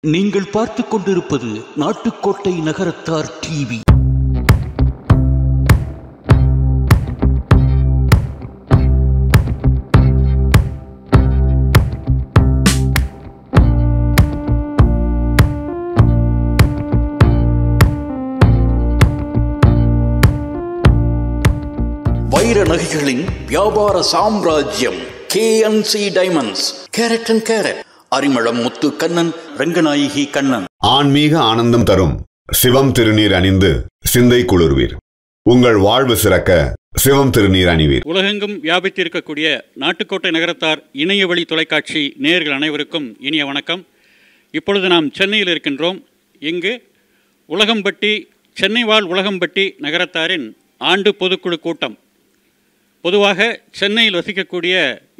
நீங்கள் பார்த்துக் கொண்டிருப்பது நாட்டுக்கோட்டை நகரத்தார் டிவி. வைர நகைகளின் வியாபார சாம்ராஜ்யம் KNC diamonds. Carat and Carat, Arimalam Muthu Kannan, Ranganayaki Kannan. ஆன்மீக ஆனந்தம் தரும் சிவம் திருநீர் அணிந்து சிந்தை குளிர்வீர். உங்கள் வாழ்வு சிறக்க சிவம் திருநீர் அணிவீர். உலகெங்கும் வியாபித்திருக்கக்கூடிய நாட்டுக்கோட்டை நகரத்தார் இணையவழி தொலைக்காட்சி நேயர்கள் அனைவருக்கும் இனிய வணக்கம். இப்பொழுது நாம் சென்னையில் இருக்கின்றோம். இங்கு உலகம்பட்டி, சென்னை வாழ் உலகம்பட்டி நகரத்தாரின் ஆண்டு பொதுக்குழு கூட்டம். பொதுவாக சென்னையில் வசிக்கக்கூடிய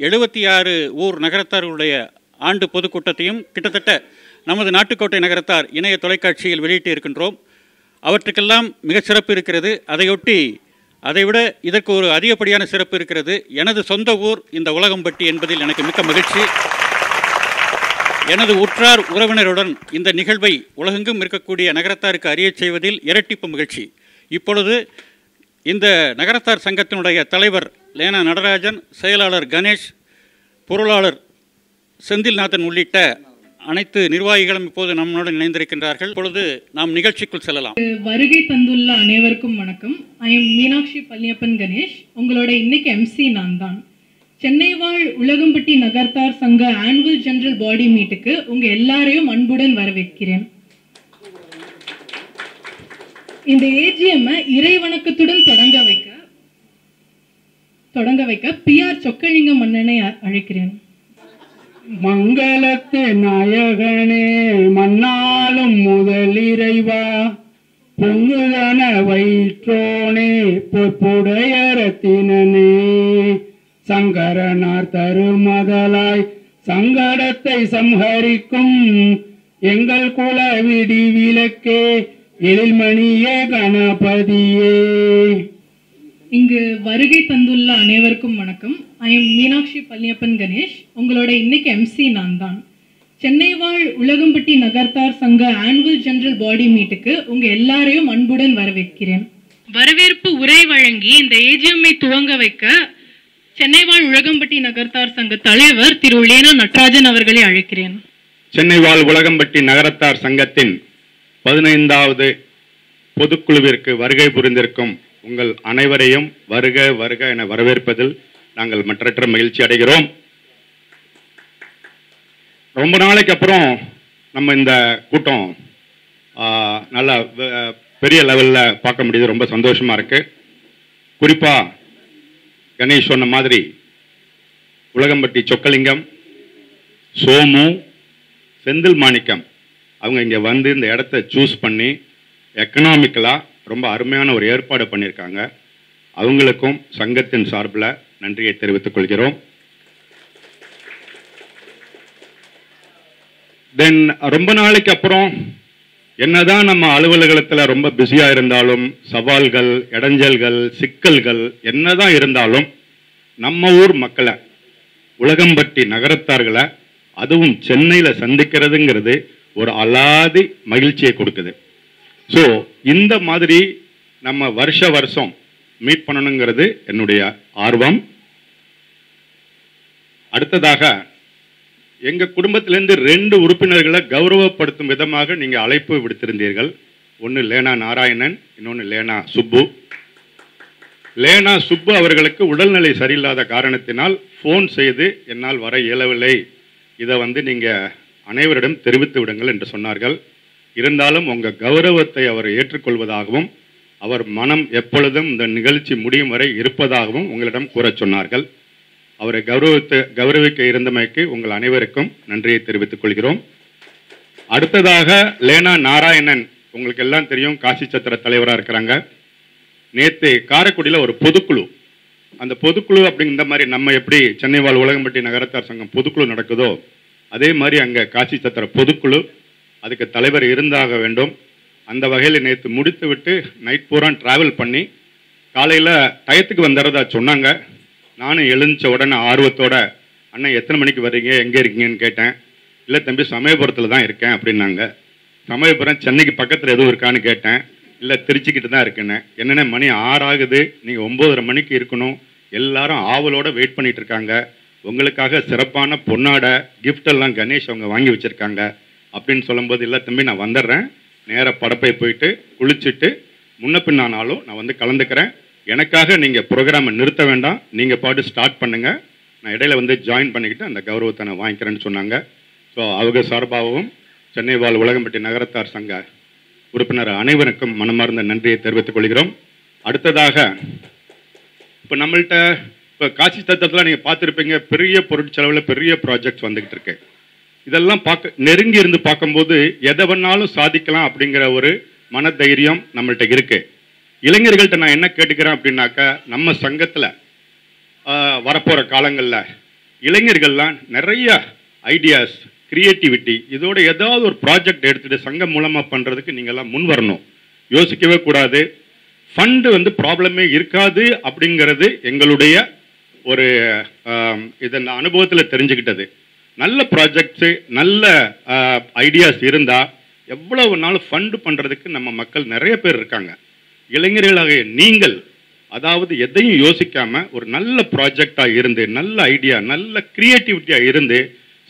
76 ஊர் நகரத்தார்களுடைய ஆண்டு பொதுக்கூட்டத்தையும் கிட்டத்தட்ட நமது நாட்டுக்கோட்டை நகரத்தார் இணைய தொலைக்காட்சியில் வெளியிட்டு இருக்கின்றோம். அவற்றுக்கெல்லாம் மிக சிறப்பு இருக்கிறது. அதையொட்டி அதைவிட இதற்கு ஒரு அதிகப்படியான சிறப்பு இருக்கிறது. எனது சொந்த ஊர் இந்த உலகம்பட்டி என்பதில் எனக்கு மிக்க மகிழ்ச்சி. எனது உற்றார் உறவினருடன் இந்த நிகழ்வை உலகெங்கும் இருக்கக்கூடிய நகரத்தாருக்கு அறியச் செய்வதில் இரட்டிப்பு மகிழ்ச்சி. இப்பொழுது இந்த நகரத்தார் சங்கத்தினுடைய தலைவர் லேனா நடராஜன், செயலாளர் கணேஷ், பொருளாளர் செந்தில்நாதன் உள்ளிட்ட அனைத்து நிர்வாகிகளும் இப்போது நம்முடன் இணைந்திருக்கின்றார்கள். இப்பொழுது நாம் நிகழ்ச்சிக்குள் செல்லலாம். வருகை தந்துள்ள அனைவருக்கும் வணக்கம். I am Meenakshi Palliappan Ganesh. உங்களோட இன்னைக்கு MC நான் தான். சென்னை வாழ் உலகம்பட்டி நகரத்தார் சங்க ஆனுவல் ஜெனரல் பாடி மீட்டுக்கு உங்க எல்லாரையும் அன்புடன் வரவேற்கிறேன். இந்த AGM இறை வணக்கத்துடன் தொடங்க வைக்க PR சொக்கலிங்கம் மன்னனை அழைக்கிறேன். மங்களத்து நாயகனே, மன்னாலும் முதலிறைவா, பொங்குதன வயிற்றோனே, பொற்புடையரத்தினனே, சங்கரனார் தருமதலாய் சங்கடத்தை சம்ஹரிக்கும் எங்கள் குல விடி விளக்கே, எழில்மணியே கணபதியே. இங்கு வருகை தந்துள்ள அனைவருக்கும் வணக்கம். I am Meenakshi Palliappan Ganesh. உங்களோட இன்னைக்கு MC நான் தான். சென்னை வாழ் உலகம்பட்டி நகரத்தார் சங்க ஆனுவல் ஜெனரல் பாடி மீட்டுக்கு உங்க எல்லாரையும் அன்புடன் வரவேற்கிறேன். வரவேற்பு உரை வழங்கி இந்த AGM துவங்க வைக்க சென்னை வாழ் உலகம்பட்டி நகரத்தார் சங்க தலைவர் திரு லேனா நடராஜன் அவர்களை அழைக்கிறேன். சென்னை வாழ் உலகம்பட்டி நகரத்தார் சங்கத்தின் 15வது பொதுக்குழுவிற்கு வருகை புரிந்திருக்கும் உங்கள் அனைவரையும் வருக வருக என வரவேற்பதில் நாங்கள் மற்றற்ற மகிழ்ச்சி அடைகிறோம். ரொம்ப நாளைக்கு அப்புறம் நம்ம இந்த கூட்டம் நல்ல பெரிய லெவலில் பார்க்க முடியுது. ரொம்ப சந்தோஷமா இருக்கு. குறிப்பா கணேஷ் சொன்ன மாதிரி உலகம்பட்டி சொக்கலிங்கம், சோமு, செந்தில் மாணிக்கம் அவங்க இங்கே வந்து இந்த இடத்த சூஸ் பண்ணி எக்கனாமிக்கலாக ரொம்ப அருமையான ஒரு ஏற்பாடு பண்ணியிருக்காங்க. அவங்களுக்கும் சங்கத்தின் சார்பில் நன்றியை தெரிவித்துக் கொள்கிறோம். தென் ரொம்ப நாளைக்கு அப்புறம் என்னதான் நம்ம அலுவலகத்தில் ரொம்ப பிஸியாக இருந்தாலும், சவால்கள், இடைஞ்சல்கள், சிக்கல்கள் என்னதான் இருந்தாலும் நம்ம ஊர் மக்களை, உலகம்பட்டி நகரத்தார்களை, அதுவும் சென்னையில் சந்திக்கிறதுங்கிறது ஒரு அலாதி மகிழ்ச்சியை கொடுக்குது. ஸோ இந்த மாதிரி நம்ம வருஷம் மீட் பண்ணணுங்கிறது என்னுடைய ஆர்வம். அடுத்ததாக எங்கள் குடும்பத்திலேருந்து 2 உறுப்பினர்களை கௌரவப்படுத்தும் விதமாக நீங்கள் அழைப்பு விடுத்திருந்தீர்கள். ஒன்று லேனா நாராயணன், இன்னொன்று லேனா சுப்பு. லேனா சுப்பு அவர்களுக்கு உடல்நிலை சரியில்லாத காரணத்தினால் ஃபோன் செய்து என்னால் வர இயலவில்லை, இதை நீங்கள் அனைவரிடம் தெரிவித்து விடுங்கள் என்று சொன்னார்கள். இருந்தாலும் உங்கள் கௌரவத்தை அவர் ஏற்றுக்கொள்வதாகவும் அவர் மனம் எப்பொழுதும் இந்த நிகழ்ச்சி முடியும் வரை இருப்பதாகவும் உங்களிடம் கூற சொன்னார்கள். அவரை கௌரவிக்க இருந்தமைக்கு உங்கள் அனைவருக்கும் நன்றியை தெரிவித்துக் கொள்கிறோம். அடுத்ததாக லேனா நாராயணன், உங்களுக்கு எல்லாம் தெரியும், காசி சத்திர தலைவராக இருக்கிறாங்க. நேற்று காரைக்குடியில் ஒரு பொதுக்குழு, அந்த பொதுக்குழு அப்படிங்கிற மாதிரி நம்ம எப்படி சென்னை வாழ் உலகம்பட்டி நகரத்தார் சங்கம் பொதுக்குழு நடக்குதோ அதே மாதிரி அங்கே காசி சத்திர பொதுக்குழு, அதுக்கு தலைவர் இருந்தாக வேண்டும். அந்த வகையில் நேற்று முடித்து விட்டு நைட் பூரா ட்ராவல் பண்ணி காலையில் டயத்துக்கு வந்துடுறதா சொன்னாங்க. நானும் எழுந்த உடனே ஆர்வத்தோட, அண்ணன் எத்தனை மணிக்கு வர்றீங்க, எங்கே இருக்கீங்கன்னு கேட்டேன். இல்லை தம்பி சமயபுரத்தில் தான் இருக்கேன் அப்படின்னாங்க. சமயபுரம் சென்னைக்கு பக்கத்தில் எதுவும் இருக்கான்னு கேட்டேன். இல்லை திருச்சிக்கிட்டு தான் இருக்குன்னு. என்னென்ன மணி 6 ஆகுது, நீங்கள் 9:30 மணிக்கு இருக்கணும், எல்லாரும் ஆவலோடு வெயிட் பண்ணிட்டு இருக்காங்க, உங்களுக்காக சிறப்பான பொன்னாடை கிஃப்ட் எல்லாம் கணேஷ் அவங்க வாங்கி வச்சுருக்காங்க அப்படின்னு சொல்லும்போது, இல்லை தம்பி நான் வந்துடுறேன், நேராக படப்பை போயிட்டு குளிச்சுட்டு முன்ன பின்னானாலும் நான் வந்து கலந்துக்கிறேன், எனக்காக நீங்கள் ப்ரோக்ராமை நிறுத்த வேண்டாம், நீங்கள் பாட்டு ஸ்டார்ட் பண்ணுங்கள், நான் இடையில வந்து ஜாயின் பண்ணிக்கிட்டு அந்த கௌரவத்தை நான் வாங்கிக்கிறேன்னு சொன்னாங்க. ஸோ அவங்க சார்பாகவும் சென்னை வாழ் உலகம்பட்டி நகரத்தார் சங்க உறுப்பினர் அனைவருக்கும் மனமார்ந்த நன்றியை தெரிவித்துக் கொள்கிறோம். அடுத்ததாக இப்போ நம்மள்கிட்ட இப்போ காட்சி தத்துவத்தில் நீங்கள் பார்த்துருப்பீங்க, பெரிய பொருட்செலவில் பெரிய ப்ராஜெக்ட்ஸ் வந்துக்கிட்டு இருக்கு. இதெல்லாம் நெருங்கி இருந்து பார்க்கும்போது எதை வேணாலும் சாதிக்கலாம் அப்படிங்கிற ஒரு மன தைரியம் நம்மள்கிட்ட இருக்கு. இளைஞர்கள்ட்ட நான் என்ன கேட்டுக்கிறேன் அப்படின்னாக்கா, நம்ம சங்கத்தில் வரப்போகிற காலங்களில் இளைஞர்கள்லாம் நிறைய ஐடியாஸ், கிரியேட்டிவிட்டி, இதோட ஏதாவது ஒரு ப்ராஜெக்ட் எடுத்துகிட்டு சங்கம் மூலமாக பண்ணுறதுக்கு நீங்கள்லாம் முன் வரணும், யோசிக்கவே கூடாது. ஃபண்டு வந்து ப்ராப்ளமே இருக்காது அப்படிங்கிறது எங்களுடைய ஒரு இதை அனுபவத்தில் தெரிஞ்சுக்கிட்டது. நல்ல ப்ராஜெக்ட்ஸு, நல்ல ஐடியாஸ் இருந்தால் எவ்வளவு நாள் ஃபண்டு பண்ணுறதுக்கு நம்ம மக்கள் நிறைய பேர் இருக்காங்க. இளைஞர்களாக நீங்கள் அதாவது எதையும் யோசிக்காமல் ஒரு நல்ல ப்ராஜெக்டாக இருந்து, நல்ல ஐடியா, நல்ல கிரியேட்டிவிட்டியாக இருந்து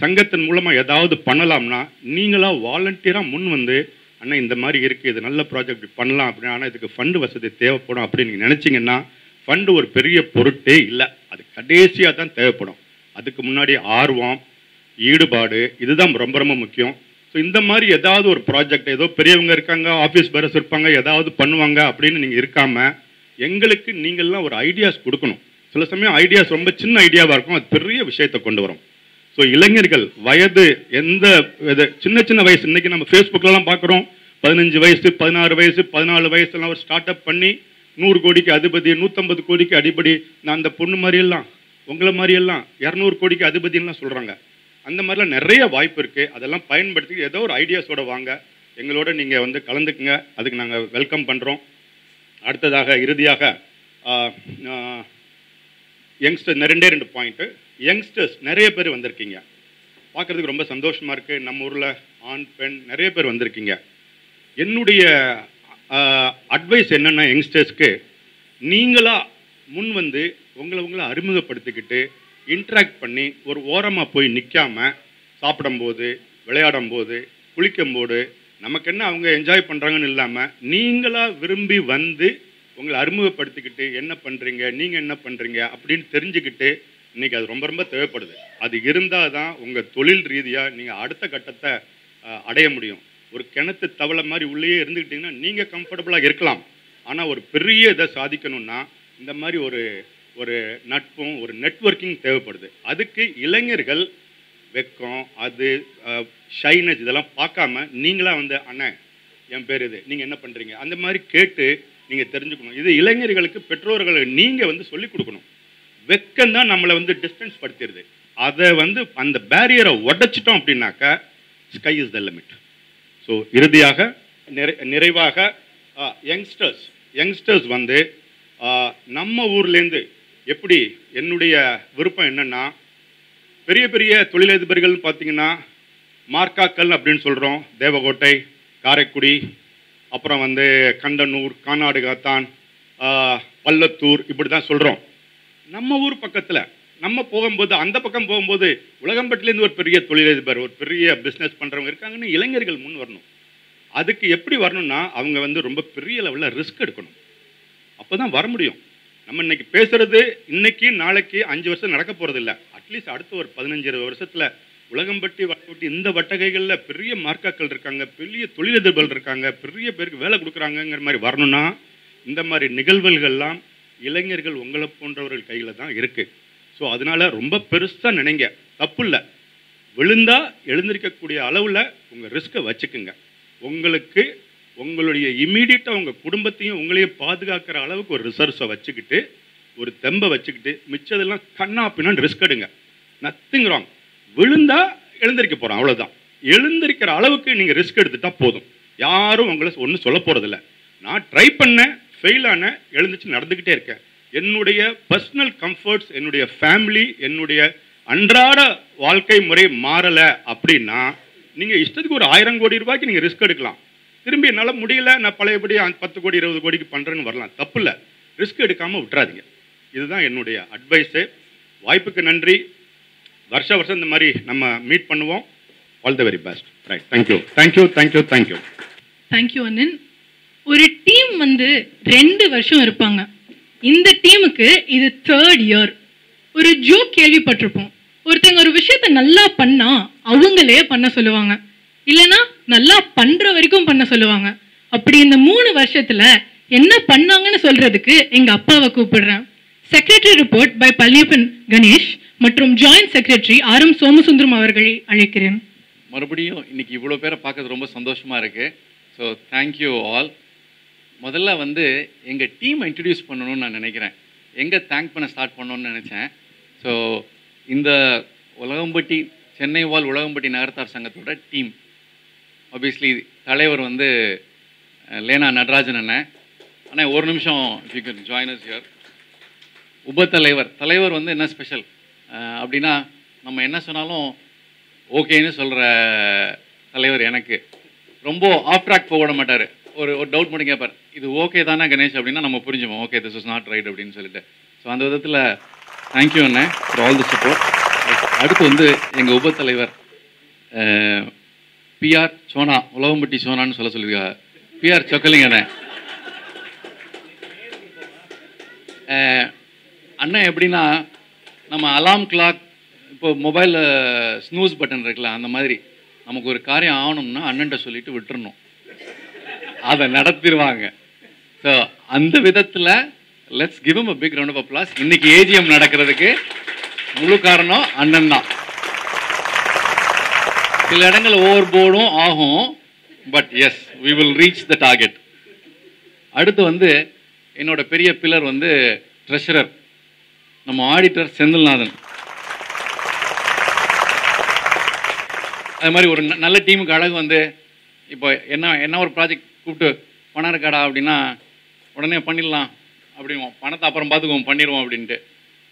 சங்கத்தின் மூலமாக ஏதாவது பண்ணலாம்னா நீங்களாக வாலண்டியராக முன் வந்து, அண்ணா இந்த மாதிரி இருக்குது, இது நல்ல ப்ராஜெக்ட் பண்ணலாம் அப்படின்னு, ஆனால் இதுக்கு ஃபண்டு வசதி தேவைப்படும் அப்படின்னு நீங்கள் நினச்சிங்கன்னா ஃபண்டு ஒரு பெரிய பொருட்டே இல்லை, அது கடைசியாக தான் தேவைப்படும். அதுக்கு முன்னாடி ஆர்வம், ஈடுபாடு, இதுதான் ரொம்ப ரொம்ப முக்கியம். ஸோ இந்த மாதிரி ஏதாவது ஒரு ப்ராஜெக்ட், ஏதோ பெரியவங்க இருக்காங்க, ஆஃபீஸ் பேரஸ் இருப்பாங்க, ஏதாவது பண்ணுவாங்க அப்படின்னு நீங்கள் இருக்காமல் எங்களுக்கு நீங்கள்லாம் ஒரு ஐடியாஸ் கொடுக்கணும். சில சமயம் ஐடியாஸ் ரொம்ப சின்ன ஐடியாவாக இருக்கும், அது பெரிய விஷயத்தை கொண்டு வரும். ஸோ இளைஞர்கள் வயது எந்த சின்ன சின்ன வயசு, இன்றைக்கி நம்ம ஃபேஸ்புக்கிலலாம் பார்க்குறோம், 15 வயசு 16 வயசு 14 வயசுலாம் ஒரு ஸ்டார்ட் அப் பண்ணி 100 கோடிக்கு அதிபதி, 150 கோடிக்கு அடிப்படி, நான் அந்த பொண்ணு மாதிரியெல்லாம் உங்களை மாதிரியெல்லாம் 200 கோடிக்கு அதிபதினெலாம் சொல்கிறாங்க. அந்த மாதிரிலாம் நிறைய வாய்ப்பு இருக்குது. அதெல்லாம் பயன்படுத்தி ஏதோ ஒரு ஐடியாஸோட வாங்க, எங்களோட நீங்கள் வந்து கலந்துக்குங்க, அதுக்கு நாங்கள் வெல்கம் பண்ணுறோம். அடுத்ததாக இறுதியாக யங்ஸ்டர் 2 பாயிண்ட்டு. யங்ஸ்டர்ஸ் நிறைய பேர் வந்திருக்கீங்க, பார்க்குறதுக்கு ரொம்ப சந்தோஷமாக இருக்குது. நம்ம ஊரில் ஆண் பெண் நிறைய பேர் வந்திருக்கீங்க. என்னுடைய அட்வைஸ் என்னென்னா, யங்ஸ்டர்ஸ்க்கு நீங்களாக முன் வந்து உங்களை அறிமுகப்படுத்திக்கிட்டு இன்ட்ராக்ட் பண்ணி ஒரு ஓரமாக போய் நிற்காமல், சாப்பிடும்போது, விளையாடும்போது, குளிக்கும்போது நமக்கு என்ன அவங்க என்ஜாய் பண்ணுறாங்கன்னு இல்லாமல் நீங்களாக விரும்பி வந்து உங்களை அறிமுகப்படுத்திக்கிட்டு என்ன பண்ணுறீங்க, நீங்கள் என்ன பண்ணுறீங்க அப்படின்னு தெரிஞ்சுக்கிட்டு, இன்றைக்கி அது ரொம்ப ரொம்ப தேவைப்படுது. அது இருந்தால் தான் உங்கள் தொழில் ரீதியாக நீங்கள் அடுத்த கட்டத்தை அடைய முடியும். ஒரு கிணத்து தவளை மாதிரி உள்ளேயே இருந்துக்கிட்டிங்கன்னா நீங்கள் கம்ஃபர்டபுளாக இருக்கலாம், ஆனால் ஒரு பெரிய இதை சாதிக்கணும்னா இந்த மாதிரி ஒரு நட்பும் ஒரு நெட்வொர்க்கிங் தேவைப்படுது. அதுக்கு இளைஞர்கள் வெக்கம், அது ஷைனஸ் இதெல்லாம் பார்க்காம நீங்களாக வந்து, அண்ணன் என் பேர் இது, நீங்கள் என்ன பண்ணுறீங்க, அந்த மாதிரி கேட்டு நீங்கள் தெரிஞ்சுக்கணும். இது இளைஞர்களுக்கு பெற்றோர்களை நீங்கள் வந்து சொல்லிக் கொடுக்கணும். வெக்கம் தான் நம்மளை வந்து டிஸ்டன்ஸ் படுத்திடுது. அதை வந்து அந்த பேரியரை உடைச்சிட்டோம் அப்படின்னாக்கா sky is the limit. So இறுதியாக நிறைவாக யங்ஸ்டர்ஸ் வந்து நம்ம ஊர்லேருந்து எப்படி, என்னுடைய விருப்பம் என்னென்னா, பெரிய பெரிய தொழிலதிபர்கள் பார்த்தீங்கன்னா மார்க்காக்கல் அப்படின்னு சொல்கிறோம், தேவகோட்டை, காரைக்குடி, அப்புறம் வந்து கண்டனூர், கானாடுகாத்தான், பள்ளத்தூர், இப்படி தான் சொல்கிறோம். நம்ம ஊர் பக்கத்தில் நம்ம போகும்போது, அந்த பக்கம் போகும்போது உலகம்பட்டிலேருந்து ஒரு பெரிய தொழிலதிபர், ஒரு பெரிய பிஸ்னஸ் பண்ணுறவங்க இருக்காங்கன்னு இளைஞர்கள் முன் வரணும். அதுக்கு எப்படி வரணும்னா, அவங்க வந்து ரொம்ப பெரிய லெவலில் ரிஸ்க் எடுக்கணும், அப்போ தான் வர முடியும். நம்ம இன்னைக்கு பேசுறது இன்னைக்கு நாளைக்கு 5 வருஷம் நடக்க போகிறது இல்லை, அட்லீஸ்ட் அடுத்த ஒரு 15-20 வருஷத்தில் உலகம்பட்டி வட்டப்பட்டி இந்த வட்டகைகளில் பெரிய மார்க்காக்கள் இருக்காங்க, பெரிய தொழிலதிபர்கள் இருக்காங்க, பெரிய பேருக்கு வேலை கொடுக்குறாங்கங்கிற மாதிரி வரணும்னா இந்த மாதிரி நிகழ்வுகள்லாம் இளைஞர்கள் உங்களை போன்றவர்கள் கையில் தான் இருக்குது. ஸோ அதனால் ரொம்ப பெருசாக நினைங்க, தப்பு இல்லை. விழுந்தா எழுந்திருக்கக்கூடிய அளவில் உங்கள் ரிஸ்க்கை வச்சுக்குங்க. உங்களுக்கு உங்களுடைய இம்மீடியட்டாக உங்கள் குடும்பத்தையும் உங்களையும் பாதுகாக்கிற அளவுக்கு ஒரு ரிசர்வ்ஸை வச்சுக்கிட்டு, ஒரு தெம்பை வச்சுக்கிட்டு, மிச்சதெல்லாம் கண்ணா பின்னான்னு ரிஸ்க் எடுங்க. Nothing wrong. விழுந்தா எழுந்திருக்க போகிறோம், அவ்வளோதான். எழுந்திருக்கிற அளவுக்கு நீங்கள் ரிஸ்க் எடுத்துட்டா போதும். யாரும் உங்களை ஒன்றும் சொல்ல போகிறதில்ல. நான் ட்ரை பண்ணேன், ஃபெயில் ஆனேன், எழுந்துச்சு நடந்துக்கிட்டே இருக்கேன். என்னுடைய பர்சனல் கம்ஃபர்ட்ஸ், என்னுடைய ஃபேமிலி, என்னுடைய அன்றாட வாழ்க்கை முறை மாறலை அப்படின்னா நீங்கள் இஷ்டத்துக்கு ஒரு 1000 கோடி ரூபாய்க்கு நீங்கள் ரிஸ்க் எடுக்கலாம். திரும்பி என்னால் முடியல, நான் பழையபடி 10 கோடி 20 கோடிக்கு பண்ணுறேன்னு வரலாம், தப்பு இல்லை. ரிஸ்க் எடுக்காமல் விட்டுறாதீங்க. இதுதான் என்னுடைய அட்வைஸு. வாய்ப்புக்கு நன்றி. வருஷம் இந்த மாதிரி நம்ம மீட் பண்ணுவோம். All the very best. Right, thank you thank you thank you thank you thank you அண்ணன். ஒரு டீம் 2 வருஷம் இருப்பாங்க. இந்த டீமுக்கு இது 3rd இயர். ஒரு ஜோக் கேள்விப்பட்டிருப்போம். ஒருத்தங்க ஒரு விஷயத்த நல்லா பண்ணா அவங்களே பண்ண சொல்லுவாங்க, இல்லைன்னா நல்லா பண்ற வரைக்கும் பண்ண சொல்லுவாங்க. அப்படி இந்த 3 வருஷத்துல என்ன பண்ணாங்கன்னு சொல்றதுக்கு எங்க அப்பாவை கூப்பிடுறேன். Secretary report by Palaniappan Ganesh மற்றும் ஜாயிண்ட் செக்ரட்டரி RM சோமசுந்தரம் அவர்களை அழைக்கிறேன். மறுபடியும் இன்னைக்கு இவ்வளோ பேரை பார்க்கறது ரொம்ப சந்தோஷமா இருக்கு. So thank you all. முதல்ல எங்கள் டீமை இன்ட்ரடியூஸ் பண்ணணும்னு நான் நினைக்கிறேன். எங்கே தேங்க் பண்ண ஸ்டார்ட் பண்ணணும்னு நினச்சேன். ஸோ இந்த உலகம்பட்டி சென்னை வாழ் உலகம்பட்டி நகரத்தார் சங்கத்தோட டீம், ஆப்வியஸ்லி தலைவர் லேனா நடராஜன் அண்ணன். ஆனால் ஒரு நிமிஷம் if you can join us here. தலைவர் என்ன ஸ்பெஷல் அப்படின்னா, நம்ம என்ன சொன்னாலும் ஓகேன்னு சொல்கிற தலைவர். எனக்கு ரொம்ப ஆஃப் ட்ராக் போக விட மாட்டார். ஒரு டவுட் மட்டும் கேட்பார், இது ஓகே தானே கணேஷ் அப்படின்னா நம்ம புரிஞ்சுப்போம், okay this is not right அப்படின்னு சொல்லிட்டு. ஸோ அந்த விதத்தில் தேங்க்யூ அண்ணன் ஃபார் ஆல் தி சப்போர்ட். அடுத்து எங்கள் உபத்தலைவர் PR சோனா, உலகம்பட்டி சோனான்னு சொல்லியிருக்காங்க. PR சொக்கலிங்க அண்ணன். அண்ணன் எப்படின்னா, நம்ம அலாம் கிளாக் இப்போ மொபைலில் ஸ்னூஸ் பட்டன் இருக்குல்ல, அந்த மாதிரி நமக்கு ஒரு காரியம் ஆகணும்னா அண்ணன்ட்ட சொல்லிட்டு விட்டுறணும், அதை நடத்திடுவாங்க. ஸோ அந்த விதத்தில் let's give him a big round of applause. இன்னைக்கு AGM நடக்கிறதுக்கு முழு காரணம் அண்ணன் தான். சில இடங்கள் ஓவர் போர்டும் ஆகும், but yes we will reach the target. அடுத்து என்னோட பெரிய பில்லர் ட்ரெஷரர் நம்ம ஆடிட்டர் செந்தில்நாதன். அது மாதிரி ஒரு நல்ல டீமுக்கு அழகு இப்போ என்ன ஒரு ப்ராஜெக்ட் கூப்பிட்டு பணம் இருக்காடா அப்படின்னா உடனே பண்ணிடலாம் அப்படிவோம், பணத்தை அப்புறம் பார்த்துக்குவோம் பண்ணிடுவோம் அப்படின்ட்டு.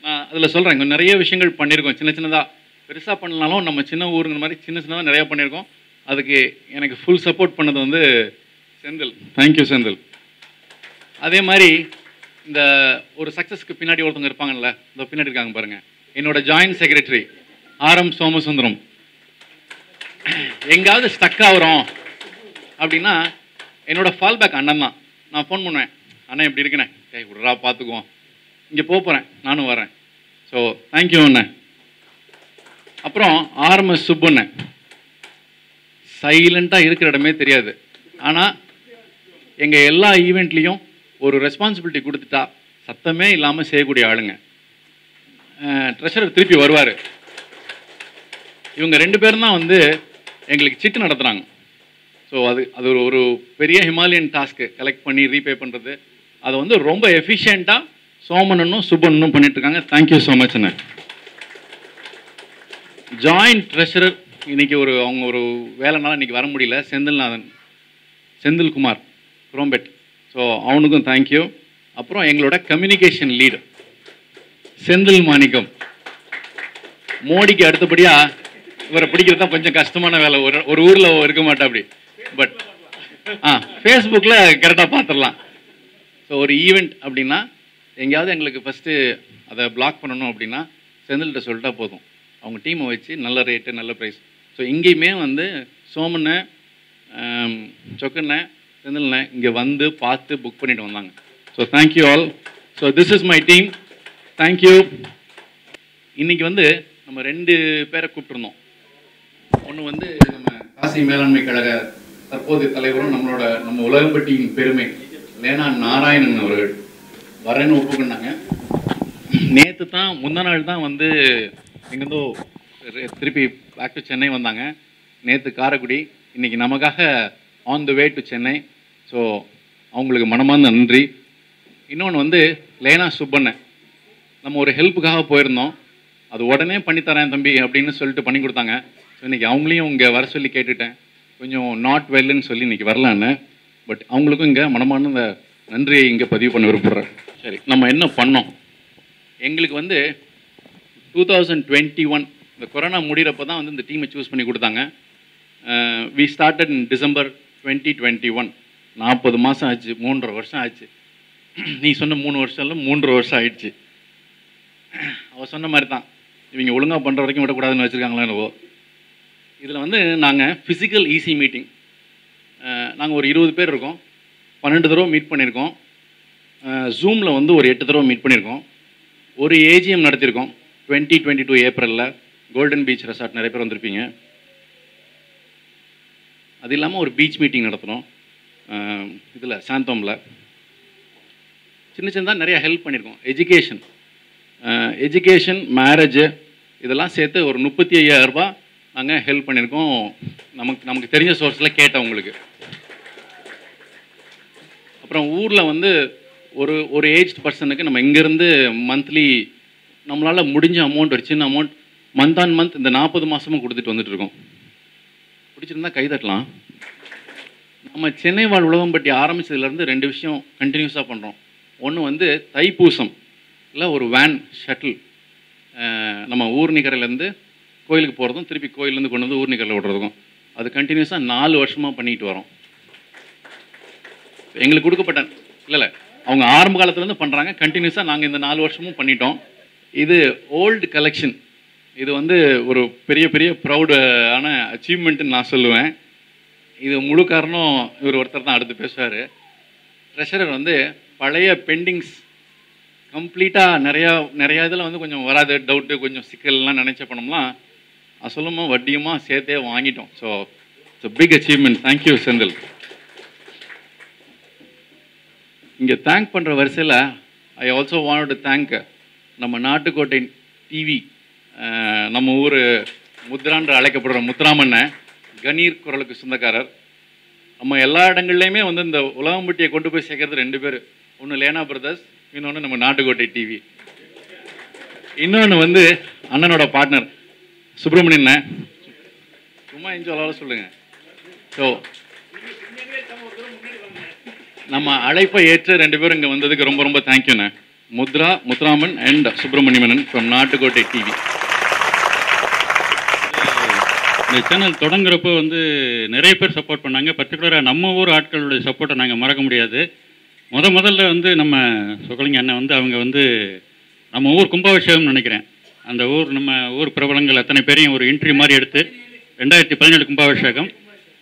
நான் அதில் சொல்கிறேன், இங்கே நிறைய விஷயங்கள் பண்ணியிருக்கோம். சின்னதாக பெருசாக பண்ணலாலும் நம்ம சின்ன ஊருங்கிற மாதிரி சின்னதாக நிறையா பண்ணியிருக்கோம். அதுக்கு எனக்கு ஃபுல் சப்போர்ட் பண்ணது செந்தில். தேங்க்யூ செந்தில். அதே மாதிரி இந்த ஒரு சக்ஸஸ்க்கு பின்னாடி ஒருத்தவங்க இருப்பாங்கல்ல, இந்த பின்னாடி இருக்காங்க பாருங்கள், என்னோட ஜாயிண்ட் செக்ரட்டரி RM சோமசுந்தரம். எங்காவது ஸ்டக் ஆகிறோம் அப்படின்னா என்னோட ஃபால் பேக் அண்ணன் தான். நான் ஃபோன் பண்ணுவேன், அண்ணன் எப்படி இருக்கேண்ணே, விட்றா பார்த்துக்குவோம், இங்கே போகிறேன் நானும் வரேன். ஸோ தேங்க்யூ அண்ணன். அப்புறம் RMS சுப்புண்ணன், சைலண்ட்டாக இருக்கிற இடமே தெரியாது. ஆனால் எங்கள் எல்லா ஈவெண்ட்லேயும் ஒரு ரெஸ்பான்சிபிலிட்டி கொடுத்துட்டா சத்தமே இல்லாமல் செய்யக்கூடிய ஆளுங்க. ட்ரெஷரர் திருப்பி வருவார். இவங்க 2 பேரும் தான் எங்களுக்கு சிட்டு நடத்துகிறாங்க. ஸோ அது ஒரு பெரிய ஹிமாலயன் டாஸ்க்கு, கலெக்ட் பண்ணி ரீபே பண்ணுறது. அதை ரொம்ப எஃபிஷியண்ட்டாக சோமனனும் சுப்பனும் பண்ணிட்டுருக்காங்க. தேங்க்யூ ஸோ மச் அண்ணன். ஜாயிண்ட் ட்ரெஷரர் இன்றைக்கி அவங்க ஒரு வேலைனால இன்றைக்கி வர முடியல, செந்தில்குமார் குரோம்பெட். ஸோ அவனுக்கும் தேங்க்யூ. அப்புறம் எங்களோட கம்யூனிகேஷன் லீடு செந்தில் மாணிக்கம். மோடிக்கு அடுத்தபடியாக இவரை பிடிக்கிறது தான் கொஞ்சம் கஷ்டமான வேலை. ஒரு ஊரில் இருக்க மாட்டா அப்படி, பட் ஃபேஸ்புக்கில் கரெக்டாக பார்த்துடலாம். ஸோ ஒரு ஈவெண்ட் அப்படின்னா எங்கேயாவது எங்களுக்கு ஃபஸ்ட்டு அதை பிளாக் பண்ணணும் அப்படின்னா செந்தில்கிட்ட சொல்லிட்டா போதும், அவங்க டீமை வச்சு நல்ல ரேட்டு நல்ல ப்ரைஸ். ஸோ இங்கேயுமே சோமனை சொக்கண்ண செந்தில்ண்ண இங்கே பார்த்து புக் பண்ணிட்டு வந்தாங்க. So thank you all. So this is my team. Thank you. இன்றைக்கி நம்ம 2 பேரை கூப்பிட்டுருந்தோம். ஒன்று நம்ம காசி மேலாண்மை கழக தற்போதைய தலைவரும் நம்ம உலகம்பட்டியின் பெருமை லேனா நாராயணன் அவர்கள் வரேன்னு ஒப்புக்கொண்டாங்க. நேற்று தான் முந்தா நாள் தான் எங்கேருந்தோ திருப்பி பேக் டு சென்னை வந்தாங்க. நேற்று காரைக்குடி, இன்றைக்கி நமக்காக on the way to Chennai. So அவங்களுக்கு மனமார்ந்த நன்றி. இன்னொன்று லேனா சுப்பண்ணன், நம்ம ஒரு ஹெல்ப்புக்காக போயிருந்தோம், அது உடனே பண்ணித்தரேன் தம்பி அப்படின்னு சொல்லிட்டு பண்ணி கொடுத்தாங்க. ஸோ இன்றைக்கி அவங்களையும் இங்கே வர சொல்லி கேட்டுட்டேன், கொஞ்சம் நாட் வெல்லுன்னு சொல்லி இன்றைக்கி வரலான்னு. பட் அவங்களுக்கும் இங்கே மனமார்ந்த நன்றியை இங்கே பதிவு பண்ண விரும்புகிறேன். சரி, நம்ம என்ன பண்ணோம்? எங்களுக்கு 2021 இந்த கொரோனா முடிகிறப்போ தான் வந்து இந்த டீமை சூஸ் பண்ணி கொடுத்தாங்க. We started in December 2021. 40 மாதம் ஆச்சு, 3.5 வருஷம் ஆச்சு. நீ சொன்ன 3 வருஷம் இல்லை, 3.5 வருஷம் ஆயிடுச்சு. அவள் சொன்ன மாதிரி தான், இவங்க ஒழுங்காக பண்ணுற வரைக்கும் விடக்கூடாதுன்னு வச்சுருக்காங்களா என்னவோ. இதில் வந்து நாங்கள் ஃபிசிக்கல் ஈஸி மீட்டிங், நாங்கள் ஒரு 20 பேர் இருக்கோம், 12 தடவை மீட் பண்ணியிருக்கோம். ஜூமில் வந்து ஒரு 8 தடவை மீட் பண்ணியிருக்கோம். ஒரு ஏஜிஎம் நடத்தியிருக்கோம் 2022 ஏப்ரலில் கோல்டன் பீச் ரெசார்ட், நிறைய பேர் வந்திருப்பீங்க. அது இல்லாமல் ஒரு பீச் மீட்டிங் நடத்தினோம் இதில் சாந்தோமில். சின்ன சின்னதாக நிறையா ஹெல்ப் பண்ணியிருக்கோம். எஜுகேஷன் மேரேஜு இதெல்லாம் சேர்த்து ஒரு 35,000 ரூபாய் நாங்கள் ஹெல்ப் பண்ணியிருக்கோம். நமக்கு தெரிஞ்ச சோர்ஸில் கேட்டவங்களுக்கு. அப்புறம் ஊரில் வந்து ஒரு ஏஜ்ட் பர்சனுக்கு நம்ம இங்கேருந்து மந்த்லி நம்மளால் முடிஞ்ச அமௌண்ட், ஒரு சின்ன அமௌண்ட் மந்த் ஆன் மந்த் இந்த 40 மாதமும் கொடுத்துட்டு வந்துட்டுருக்கோம். பிடிச்சிருந்தா கைதட்டலாம். நம்ம சென்னை வாழ் உலகம்பட்டி ஆரம்பித்ததுலேருந்து 2 விஷயம் கண்டினியூஸாக பண்ணுறோம். ஒன்று வந்து தைப்பூசம் இல்லை ஒரு வேன் ஷட்டில், நம்ம ஊர்நிகரையிலேருந்து கோயிலுக்கு போகிறதும் திருப்பி கோயிலேருந்து கொண்டு வந்து ஊர்நிகரையில் விடுறதுக்கும், அது கண்டினியூஸாக 4 வருஷமாக பண்ணிட்டு வரோம். எங்களுக்கு கொடுக்கப்பட்ட இல்லை அவங்க ஆரம்ப காலத்துலேருந்து பண்ணுறாங்க, கண்டினியூஸாக நாங்கள் இந்த 4 வருஷமும் பண்ணிட்டோம். இது ஓல்டு கலெக்ஷன். இது வந்து ஒரு பெரிய பெரிய ப்ரௌடான அச்சீவ்மெண்ட்டுன்னு நான் சொல்லுவேன். இது முழு காரணம் இவர் ஒருத்தர் தான், அடுத்து பேசுவார். ட்ரெஷரர் வந்து பழைய பெண்டிங்ஸ் கம்ப்ளீட்டாக நிறையா இதில் வந்து கொஞ்சம் வராது டவுட்டு, கொஞ்சம் சிக்கல்லாம் நினச்ச பணம்லாம் அசலுமா வட்டியுமா சேர்த்தே வாங்கிட்டோம். So it's big achievement. Thank you Senthil. இங்கே தேங்க் பண்ணுற வரிசையில் I also want to thank நம்ம நாட்டுக்கோட்டை டிவி, நம்ம ஊர் முத்ரான்ற அழைக்கப்படுற முத்துராமண்ண, கணீர் குரலுக்கு சொந்தக்காரர். நம்ம எல்லா இடங்கள்லையுமே வந்து இந்த உலகம்பட்டியை கொண்டு போய் சேர்க்கறது 2 பேர். ஒன்று லேனா பிரதர்ஸ், இன்னொன்று நம்ம நாட்டுக்கோட்டை டிவி. இன்னொன்று வந்து அண்ணனோட பார்ட்னர் சுப்பிரமணியன். சும்மா என்ஜாய் சொல்லுங்கள். ஸோ நம்ம அழைப்பை ஏற்று 2 பேரும் இங்கே வந்ததுக்கு ரொம்ப ரொம்ப தேங்க்யூண்ணே. Muthuraman and Subramanian from Nattukottai TV. இந்த சேனல் தொடங்குறப்போ வந்து நிறைய பேர் சப்போர்ட் பண்ணாங்க. பர்டிகுலராக நம்ம ஊர் ஆட்களுடைய சப்போர்ட்டை நாங்கள் மறக்க முடியாது. முதல்ல வந்து நம்ம சொக்கலிங்க அண்ணன் வந்து அவங்க வந்து நம்ம ஊர் கும்பாபிஷேகம்னு நினைக்கிறேன், அந்த நம்ம ஊர் பிரபலங்கள் அத்தனை பேரையும் ஒரு இன்டர்வியூ மாதிரி எடுத்து 2017 கும்பாபிஷேகம்,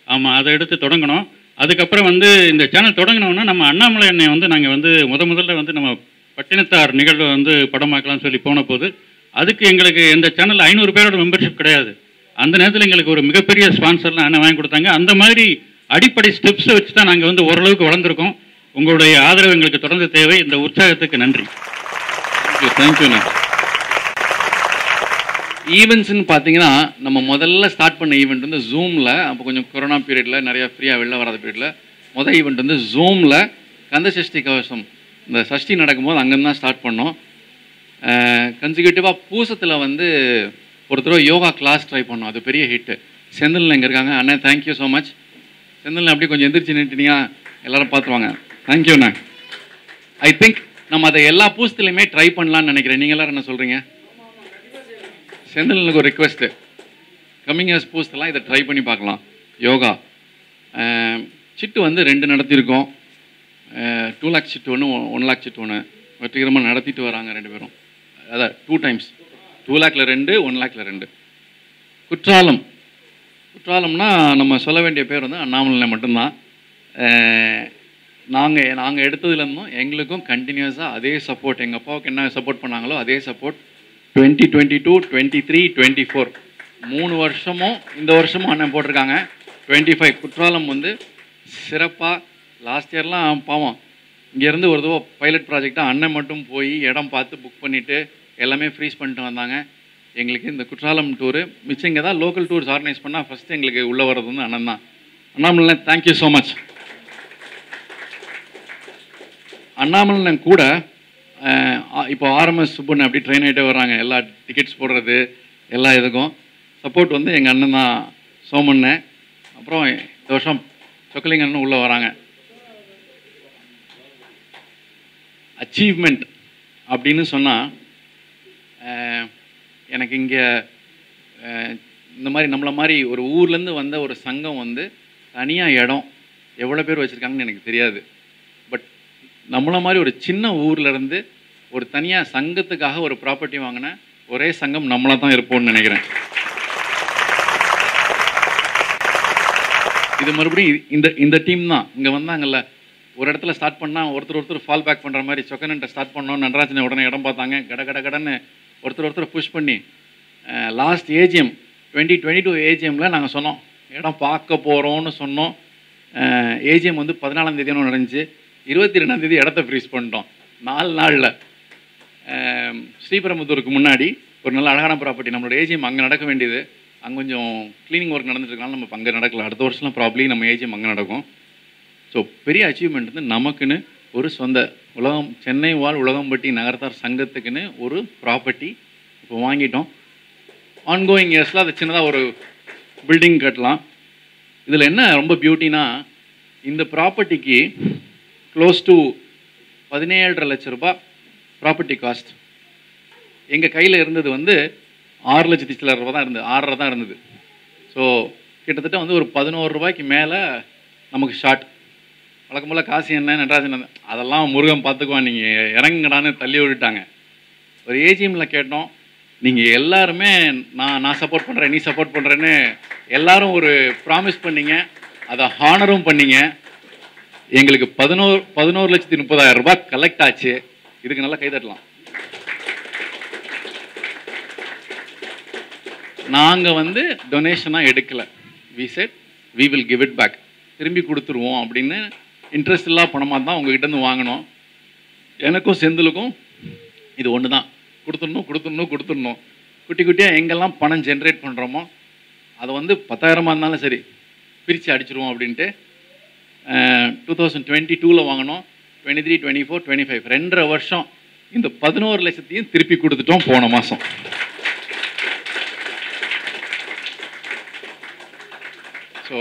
ஆமாம், அதை எடுத்து தொடங்கணும். அதுக்கப்புறம் வந்து இந்த சேனல் தொடங்கினோன்னா நம்ம அண்ணாமலை அண்ணன் வந்து நாங்கள் வந்து முதல்ல வந்து நம்ம பட்டினத்தார் நிகழ்வை வந்து படமாக்கலாம்னு சொல்லி போன போது அதுக்கு எங்களுக்கு இந்த சேனலில் 500 பேரோட மெம்பர்ஷிப் கிடையாது. அந்த நேரத்தில் எங்களுக்கு ஒரு மிகப்பெரிய ஸ்பான்சர்லாம் அண்ணன் வாங்கி கொடுத்தாங்க. அந்த மாதிரி அடிப்படை ஸ்டெப்ஸை வச்சு தான் நாங்கள் வந்து ஓரளவுக்கு வளர்ந்துருக்கோம். உங்களுடைய ஆதரவு எங்களுக்கு தொடர்ந்து தேவை. இந்த உற்சாகத்துக்கு நன்றி. தேங்க்யூண்ணா. ஈவெண்ட்ஸ்ன்னு பார்த்தீங்கன்னா நம்ம முதல்ல ஸ்டார்ட் பண்ண ஈவெண்ட் வந்து ஜூமில், அப்போ கொஞ்சம் கொரோனா பீரியடில் நிறையா ஃப்ரீயாக வெளில வராத பீரியடில் ஈவெண்ட் வந்து ஜூமில் கந்த சஷ்டி கவசம், இந்த சஷ்டி நடக்கும்போது அங்கேருந்து தான் ஸ்டார்ட் பண்ணோம். கன்சிக்யூட்டிவாக பூசத்தில் வந்து ஒரு தடவை யோகா கிளாஸ் ட்ரை பண்ணோம், அது பெரிய ஹிட்டு. செந்தில் இங்கே இருக்காங்க. அண்ணா தேங்க்யூ ஸோ மச். செந்தில் அப்படி கொஞ்சம் எந்திரிச்சு நின்றுட்டீங்க, எல்லோரும் பார்த்துருவாங்க. தேங்க்யூண்ணா. ஐ திங்க் நம்ம அதை எல்லா பூசத்துலையுமே ட்ரை பண்ணலான்னு நினைக்கிறேன். நீங்கள் எல்லோரும் என்ன சொல்கிறீங்க? செந்திலுக்கு ஒரு ரிக்வெஸ்ட்டு, கம்மிங் இயர்ஸ் பூஸ்தெல்லாம் இதை ட்ரை பண்ணி பார்க்கலாம். யோகா சிட்டு வந்து 2 நடத்தியிருக்கோம். 2 lakh சிட்டு ஒன்று, 1 lakh சிட்டு ஒன்று வெற்றிகரமாக நடத்திட்டு வராங்க 2 பேரும். அதான் 2 times, 2 lakhல 2, 1 lakhல 2. குற்றாலம்னா நம்ம சொல்ல வேண்டிய பேர் வந்து அண்ணாமலை மட்டும்தான். நாங்கள் எடுத்ததுலேருந்தும் எங்களுக்கும் கண்டினியூஸாக அதே சப்போர்ட், எங்கள் அப்பாவுக்கு என்ன சப்போர்ட் பண்ணாங்களோ அதே சப்போர்ட் 2022, 23, 24 3 வருஷமும் இந்த வருஷமும் அண்ணன் போட்டிருக்காங்க. 25 குற்றாலம் வந்து சிறப்பாக லாஸ்ட் இயர்லாம் பாவம் இங்கேருந்து ஒரு தடவை பைலட் ப்ராஜெக்டாக அண்ணன் மட்டும் போய் இடம் பார்த்து புக் பண்ணிவிட்டு எல்லாமே ஃப்ரீஸ் பண்ணிட்டு வந்தாங்க. எங்களுக்கு இந்த குற்றாலம் டூரு மிச்சம் இங்கே தான் லோக்கல் டூர்ஸ் ஆர்கனைஸ் பண்ணால் ஃபஸ்ட்டு எங்களுக்கு உள்ளே வர்றது வந்து அண்ணன் தான். Annamalai thank you so much. Annamalai கூட இப்போ ஆர்எம்எஸ் சுப்புன்னு அப்படி ட்ரெயின் ஆகிட்டே வர்றாங்க. எல்லா டிக்கெட்ஸ் போடுறது எல்லா இதுக்கும் சப்போர்ட் வந்து எங்கள் அண்ணன் தான், சோமண்ணன். அப்புறம் இந்த வருஷம் சொக்கலிங்க அண்ணன் உள்ளே வராங்க. அச்சீவ்மெண்ட் அப்படின்னு சொன்னால் எனக்கு இங்கே இந்த மாதிரி நம்மளை மாதிரி ஒரு ஊர்லேருந்து வந்த ஒரு சங்கம் வந்து தனியாக இடம் எவ்வளோ பேர் வச்சுருக்காங்கன்னு எனக்கு தெரியாது. பட் நம்மளை மாதிரி ஒரு சின்ன ஊர்லேருந்து ஒரு தனியாக சங்கத்துக்காக ஒரு ப்ராப்பர்ட்டி வாங்கின ஒரே சங்கம் நம்மளாக தான் இருப்போம்னு நினைக்கிறேன். இது மறுபடியும் இந்த டீம் தான் இங்கே வந்தாங்கல்ல, ஒரு இடத்துல ஸ்டார்ட் பண்ணால் ஒருத்தர் ஃபால் பேக் பண்ணுற மாதிரி சொக்கனன்ட்ட ஸ்டார்ட் பண்ணோம். நடராஜனை உடனே இடம் பார்த்தாங்க, கடன்னு ஒருத்தர் புஷ் பண்ணி லாஸ்ட் ஏஜிஎம் 2022 ஏஜிஎம்மில் நாங்கள் சொன்னோம் இடம் பார்க்க போகிறோன்னு சொன்னோம். ஏஜிஎம் வந்து 14ஆம் தேதி நடந்துச்சு. 22ஆம் தேதி இடத்த ஃப்ரீஸ் பண்ணிட்டோம் 4 நாளில். ஸ்ரீபெரும்புதூருக்கு முன்னாடி ஒரு நல்ல அழகான ப்ராப்பர்ட்டி, நம்மளோட ஏஜிஎம் அங்கே நடக்க வேண்டியது. அங்கே கொஞ்சம் க்ளீனிங் ஒர்க் நடந்துட்டுருக்கனால நம்ம அங்கே நடக்கல. அடுத்த வருஷம்லாம் ப்ராப்ளி நம்ம ஏஜிஎம் அங்கே நடக்கும். ஸோ பெரிய அச்சீவ்மெண்ட் வந்து நமக்குன்னு ஒரு சொந்த சென்னை வாழ் உலகம்பட்டி நகரத்தார் சங்கத்துக்குன்னு ஒரு ப்ராப்பர்ட்டி இப்போ வாங்கிட்டோம். ஆன்கோயிங் இயர்ஸில் அது சின்னதாக ஒரு பில்டிங் கட்டலாம். இதில் என்ன ரொம்ப பியூட்டினா, இந்த ப்ராப்பர்ட்டிக்கு க்ளோஸ் டு 17.5 லட்ச ரூபாய் ப்ராப்பர்ட்டி காஸ்ட். எங்கள் கையில் இருந்தது வந்து 6 லட்சத்தி சில்லற ரூபா தான் இருந்தது, 6.5 தான் இருந்தது. ஸோ கிட்டத்தட்ட வந்து ஒரு 11 ரூபாய்க்கு மேலே நமக்கு ஷார்ட். வழக்கம்போல் காசு என்ன நடராஜன் அதெல்லாம் முருகன் பார்த்துக்குவான், நீங்கள் இறங்குங்கடான்னு தள்ளி விட்டுட்டாங்க. ஒரு ஏஜிஎம்மில் கேட்டோம், நீங்கள் எல்லாருமே நான் சப்போர்ட் பண்ணுறேன், நீ சப்போர்ட் பண்ணுறேன்னு எல்லாரும் ஒரு ப்ராமிஸ் பண்ணீங்க, அதை ஹானரும் பண்ணீங்க. எங்களுக்கு 11,30,000 ரூபாய் கலெக்ட் ஆச்சு. இதுக்கு நல்லா கைதட்டலாம். நாங்கள் வந்து டொனேஷனாக எடுக்கலை. We said we will give it back, திரும்பி கொடுத்துருவோம் அப்படின்னு இன்ட்ரெஸ்ட் இல்லா பணமாக தான் உங்ககிட்டேருந்து வாங்கினோம். எனக்கும் செந்திலுக்கும் இது ஒன்று தான், கொடுத்துடணும். குட்டி குட்டியாக எங்கெல்லாம் பணம் ஜென்ரேட் பண்ணுறோமோ அதை வந்து 10,000 இருந்தாலும் சரி பிரித்து அடிச்சிருவோம் அப்படின்ட்டு 2022 வாங்கினோம். 23, 24, 25 2.5 வருஷம் இந்த 11 லட்சத்தையும் திருப்பி கொடுத்துட்டோம் போன மாதம். ஸோ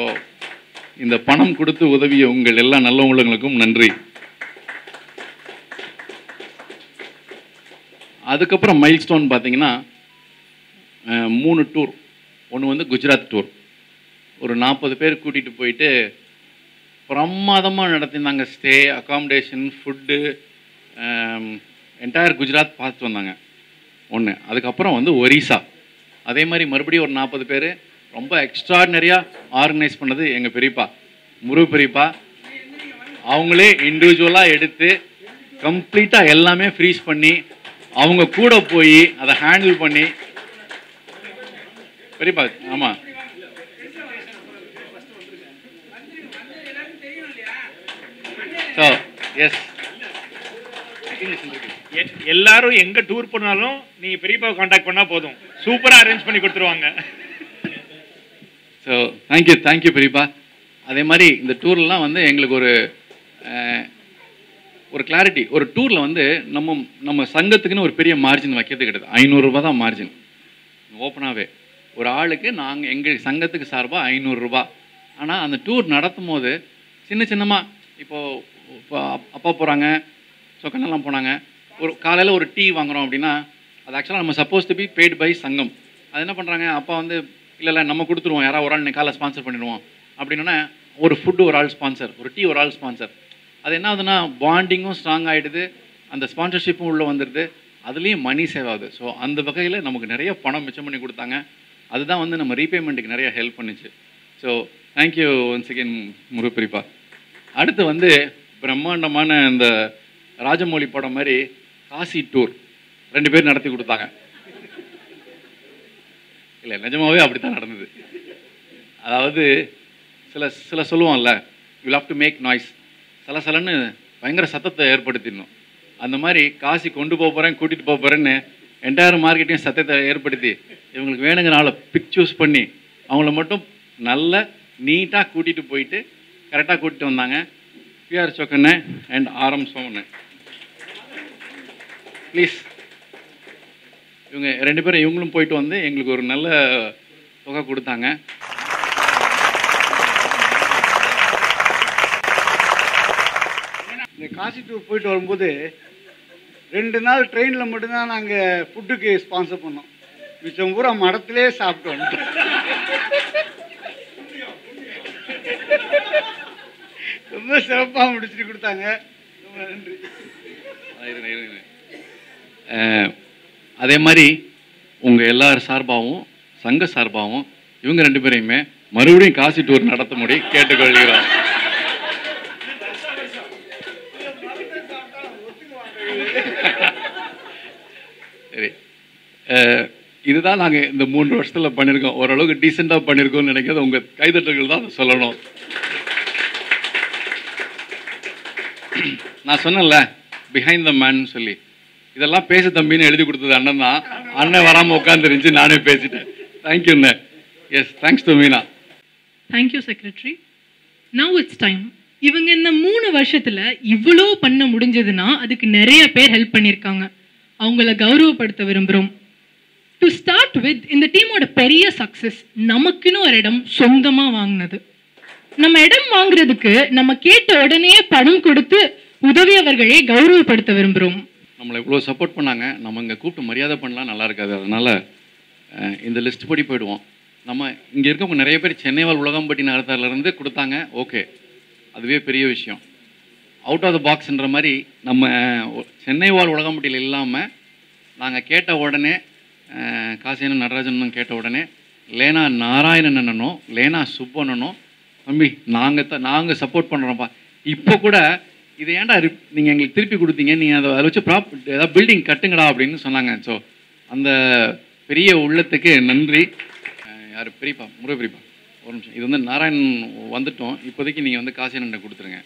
இந்த பணம் கொடுத்து உதவிய உங்கள் எல்லா நல்ல உள்ளங்களுக்கும் நன்றி. அதுக்கப்புறம் மைல் ஸ்டோன் பார்த்தீங்கன்னா 3 டூர். ஒன்று வந்து குஜராத் டூர், ஒரு 40 பேர் கூட்டிகிட்டு போயிட்டு பிரமாதமாக நடத்தியிருந்தாங்க. Stay, accommodation, food, entire Gujarat பார்த்து வந்தாங்க ஒன்று. அதுக்கப்புறம் வந்து ஒரிசா, அதே மாதிரி மறுபடியும் ஒரு 40 பேர் ரொம்ப எக்ஸ்ட்ராடினரியாக ஆர்கனைஸ் பண்ணது எங்கள் பெரியப்பா முருகு பெரியப்பா. அவங்களே இண்டிவிஜுவலாக எடுத்து கம்ப்ளீட்டாக எல்லாமே ஃப்ரீஸ் பண்ணி அவங்க கூட போய் அதை ஹேண்டில் பண்ணி பெரியப்பா. ஆமாம், ஸோ எஸ், எல்லாரும் எங்க டூர் பண்ணாலும் நீங்க பெரியப்பாவை கான்டாக்ட் பண்ணா போதும், சூப்பரா அரேஞ்ச் பண்ணி கொடுத்துருவாங்க. ஸோ தேங்க்யூ பெரியப்பா. அதே மாதிரி இந்த டூர்லாம் வந்து எங்களுக்கு ஒரு கிளாரிட்டி. ஒரு டூரில் வந்து நம்ம சங்கத்துக்குன்னு ஒரு பெரிய மார்ஜின் வைக்கிறது கிடையாது. 500 ரூபா தான் மார்ஜின் ஓப்பனாகவே. ஒரு ஆளுக்கு நாங்கள் எங்கள் சங்கத்துக்கு சார்பாக 500 ரூபா. ஆனால் அந்த டூர் நடத்தும் போது சின்னமாக இப்போ அப்பா போகிறாங்க, சொக்கனெல்லாம் போனாங்க, ஒரு காலையில் ஒரு டீ வாங்குகிறோம் அப்படின்னா அது ஆக்சுவலாக நம்ம suppose to be paid by சங்கம். அது என்ன பண்ணுறாங்க, அப்பா வந்து இல்லை நம்ம கொடுத்துருவோம், யாராவது ஒரு ஆள் காலை ஸ்பான்சர் பண்ணிடுவோம் அப்படின்னா ஒரு ஃபுட்டு ஒரு ஆள் ஸ்பான்சர், ஒரு டீ ஒரு ஆள் ஸ்பான்சர். அது என்ன ஆகுதுன்னா பாண்டிங்கும் ஸ்ட்ராங் ஆகிடுது, அந்த ஸ்பான்சர்ஷிப்பும் உள்ளே வந்துடுது, அதுலேயும் மணி சேவ் ஆகுது. ஸோ அந்த வகையில் நமக்கு நிறைய பணம் மிச்சம் பண்ணி கொடுத்தாங்க. அதுதான் வந்து நம்ம ரீபேமெண்ட்டுக்கு நிறைய ஹெல்ப் பண்ணிச்சு. ஸோ தேங்க்யூ ஒன்ஸ் அகெயின் முருகப்பெரியப்பா. அடுத்து வந்து பிரம்மாண்டமான இந்த ராஜமௌழி படம் மாதிரி காசி டூர் 2 பேர் நடத்தி கொடுத்தாங்க. இல்லை நிஜமாவே அப்படித்தான் நடந்தது. அதாவது சில சொல்லுவோம்ல, you have to make noise, சலசலன்னு பயங்கர சத்தத்தை ஏற்படுத்திடணும். அந்த மாதிரி காசி கொண்டு போகிறேன் கூட்டிகிட்டு போகிறேன்னு என்டையர் மார்க்கெட்டையும் சத்தத்தை ஏற்படுத்தி இவங்களுக்கு வேணுங்கிற ஆளை பிக் சூஸ் பண்ணி அவங்கள மட்டும் நல்ல நீட்டாக கூட்டிகிட்டு போயிட்டு கரெக்டாக கூட்டிகிட்டு வந்தாங்க. PR Chokkannu and RM Somannu. Please இவங்க 2 பேரும் இவங்களும் போயிட்டு வந்து எங்களுக்கு ஒரு நல்ல தொகை கொடுத்தாங்க. இந்த காசி டூர் போயிட்டு வரும்போது 2 நாள் ட்ரெயினில் மட்டும்தான் நாங்கள் ஃபுட்டுக்கு ஸ்பான்சர் பண்ணோம். மிச்சம் பூரா மடத்திலே சாப்பிட்டு வந்துட்டோம். ரொம்ப சிறப்பாக முடிச்சுட்டு கொடுத்தாங்க. ரொம்ப நன்றி. அதே மாதிரி உங்கள் எல்லார் சார்பாகவும் சங்க சார்பாகவும் இவங்க 2 பேரையுமே மறுபடியும் காசி டூர் நடத்தும்படி கேட்டுக்கொள்கிறோம். சரி, இதுதான் நாங்கள் இந்த 3 வருஷத்தில் பண்ணியிருக்கோம். ஓரளவுக்கு டீசெண்டாக பண்ணியிருக்கோம்னு நினைக்கிறது உங்கள் கைதட்டல்கள் தான் சொல்லணும். நான் சொன்னேன்ல பிஹைண்ட் த மேன் சொல்லி, இதெல்லாம் பேச தம்பின்னு எழுதி கொடுத்தது அண்ணன் தான். அண்ணன் வராமல் உட்காந்துருந்துச்சு, நானே பேசிட்டேன். தேங்க்யூ அண்ணன். Yes, thanks to Meena. Thank you secretary. Now it's time. இவங்க இந்த 3 வருஷத்துல இவ்வளோ பண்ண முடிஞ்சதுன்னா அதுக்கு நிறைய பேர் ஹெல்ப் பண்ணியிருக்காங்க. அவங்கள கௌரவப்படுத்த விரும்புகிறோம். டு ஸ்டார்ட் வித், இந்த டீமோட பெரிய சக்சஸ் நமக்குன்னு ஒரு இடம் சொந்தமாக வாங்கினது. நம்ம இடம் வாங்குறதுக்கு நம்ம கேட்ட உடனே பணம் கொடுத்து உதவியவர்களே கௌரவப்படுத்த விரும்புகிறோம். நம்மளை இவ்வளோ சப்போர்ட் பண்ணாங்க, நம்ம இங்கே கூப்பிட்டு மரியாதை பண்ணலாம் நல்லா இருக்காது. அதனால் இந்த லிஸ்ட் படி போயிடுவோம். நம்ம இங்கே இருக்கவங்க நிறைய பேர் சென்னை வாழ் உலகம்பட்டி நகரத்தாரிலேருந்து கொடுத்தாங்க. ஓகே, அதுவே பெரிய விஷயம். அவுட் ஆஃப் த பாக்ஸ்ன்ற மாதிரி நம்ம சென்னை வாழ் உலகம்பட்டியில் இல்லாமல் நாங்கள் கேட்ட உடனே காசியண்ணன் நடராஜனும் கேட்ட உடனே லேனா நாராயணன் அண்ணனோ லேனா சுப்பண்ணனோ தம்பி நாங்கள் சப்போர்ட் பண்ணுறோம்ப்பா, இப்போ கூட இதை ஏன்டா நீங்கள் எங்களுக்கு திருப்பி கொடுத்தீங்க, நீங்கள் அதை வச்சு ஏதாவது பில்டிங் கட்டுங்கடா அப்படின்னு சொன்னாங்க. ஸோ அந்த பெரிய உள்ளத்துக்கு நன்றி. யார் பெரியப்பா, முருக பெரியப்பா, ஒரு நிமிஷம். இது வந்து நாராயணன் வந்துட்டோம், இப்போதைக்கு நீங்கள் வந்து காசியண்ணன் கொடுத்துருங்க.